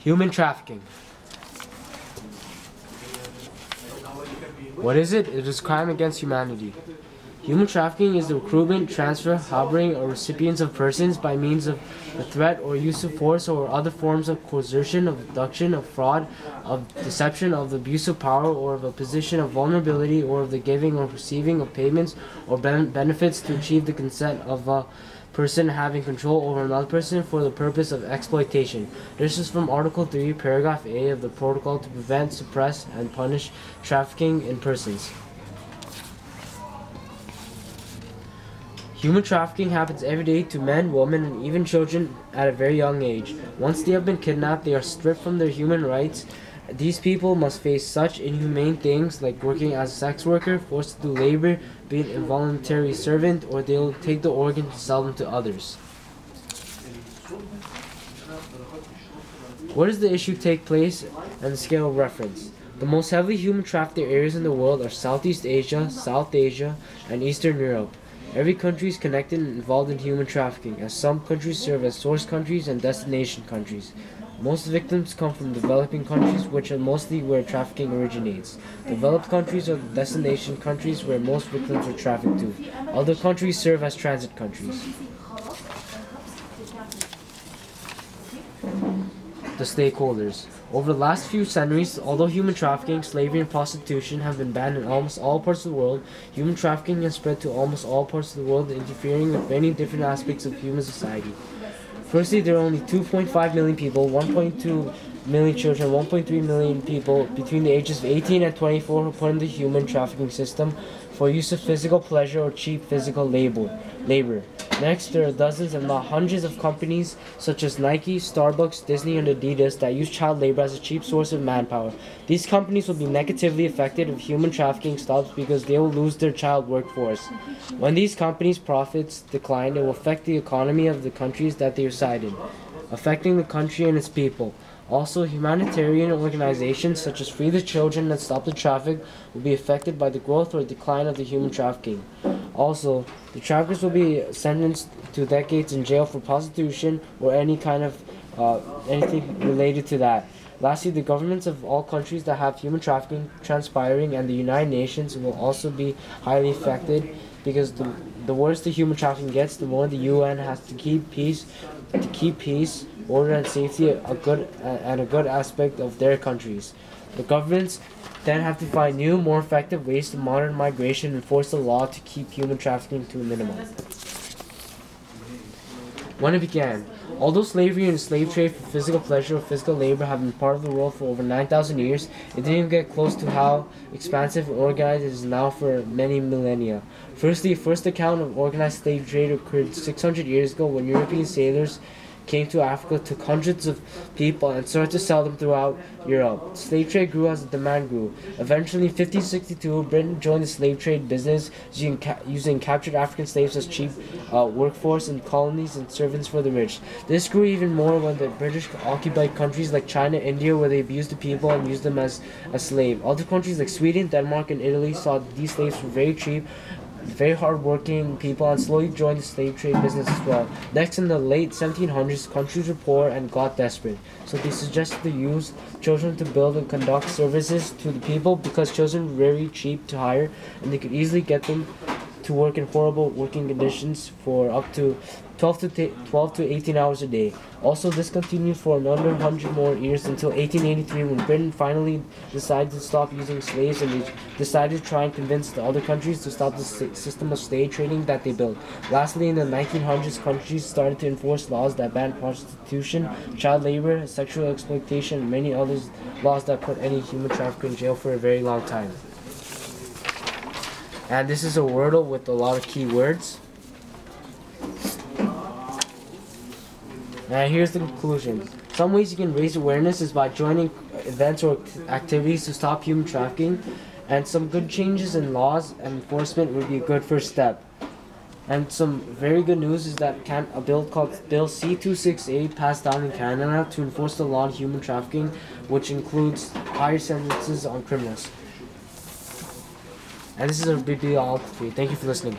Human trafficking. What is it? It is crime against humanity. Human trafficking is the recruitment, transfer, harboring, or recipients of persons by means of the threat or use of force or other forms of coercion, of abduction, of fraud, of deception, of the abuse of power, or of a position of vulnerability, or of the giving or receiving of payments or benefits to achieve the consent of a person having control over another person for the purpose of exploitation. This is from Article 3, Paragraph A of the Protocol to prevent, suppress, and punish trafficking in persons. Human trafficking happens every day to men, women, and even children at a very young age. Once they have been kidnapped, they are stripped from their human rights. These people must face such inhumane things like working as a sex worker, forced to do labor, being an involuntary servant, or they will take the organ to sell them to others. Where does the issue take place and the scale of reference? The most heavily human trafficked areas in the world are Southeast Asia, South Asia, and Eastern Europe. Every country is connected and involved in human trafficking, as some countries serve as source countries and destination countries. Most victims come from developing countries, which are mostly where trafficking originates. Developed countries are the destination countries where most victims are trafficked to. Other countries serve as transit countries. The stakeholders. Over the last few centuries, although human trafficking, slavery, and prostitution have been banned in almost all parts of the world, human trafficking has spread to almost all parts of the world, interfering with many different aspects of human society. Firstly, there are only 2.5 million people, 1.2 million children, 1.3 million people between the ages of 18 and 24 who are put in the human trafficking system for use of physical pleasure or cheap physical labor. Next, there are dozens if not hundreds of companies such as Nike, Starbucks, Disney, and Adidas that use child labor as a cheap source of manpower. These companies will be negatively affected if human trafficking stops because they will lose their child workforce. When these companies' profits decline, it will affect the economy of the countries that they reside in, affecting the country and its people. Also, humanitarian organizations such as Free the Children and Stop the Traffic will be affected by the growth or decline of the human trafficking. Also, the traffickers will be sentenced to decades in jail for prostitution or any kind of anything related to that. Lastly, the governments of all countries that have human trafficking transpiring and the United Nations will also be highly affected because the worse the human trafficking gets, the more the UN has to keep peace, order, and safety a good aspect of their countries. The governments then have to find new, more effective ways to monitor migration and enforce the law to keep human trafficking to a minimum. When it began, although slavery and the slave trade for physical pleasure or physical labor have been part of the world for over 9,000 years, it didn't even get close to how expansive and organized it is now for many millennia. Firstly, first account of organized slave trade occurred 600 years ago when European sailors came to Africa, took hundreds of people, and started to sell them throughout Europe. Slave trade grew as the demand grew. Eventually, in 1562, Britain joined the slave trade business, using captured African slaves as cheap workforce in colonies and servants for the rich. This grew even more when the British occupied countries like China, India, where they abused the people and used them as a slave. Other countries like Sweden, Denmark, and Italy saw these slaves were very cheap, very hard-working people, and slowly joined the slave trade business as well. Next, in the late 1700s, countries were poor and got desperate, so they suggested to use children to build and conduct services to the people because children were very cheap to hire, and they could easily get them to work in horrible working conditions for up to 12 to 18 hours a day. Also, this continued for another 100 more years until 1883 when Britain finally decided to stop using slaves, and they decided to try and convince the other countries to stop the system of slave trading that they built. Lastly, in the 1900s, countries started to enforce laws that banned prostitution, child labor, sexual exploitation, and many other laws that put any human trafficker in jail for a very long time. And this is a Wordle with a lot of key words. And here's the conclusion. Some ways you can raise awareness is by joining events or activities to stop human trafficking, and some good changes in laws and enforcement would be a good first step. And some very good news is that a bill called Bill C-268 passed down in Canada to enforce the law on human trafficking, which includes higher sentences on criminals. And this is a big deal all for you. Thank you for listening.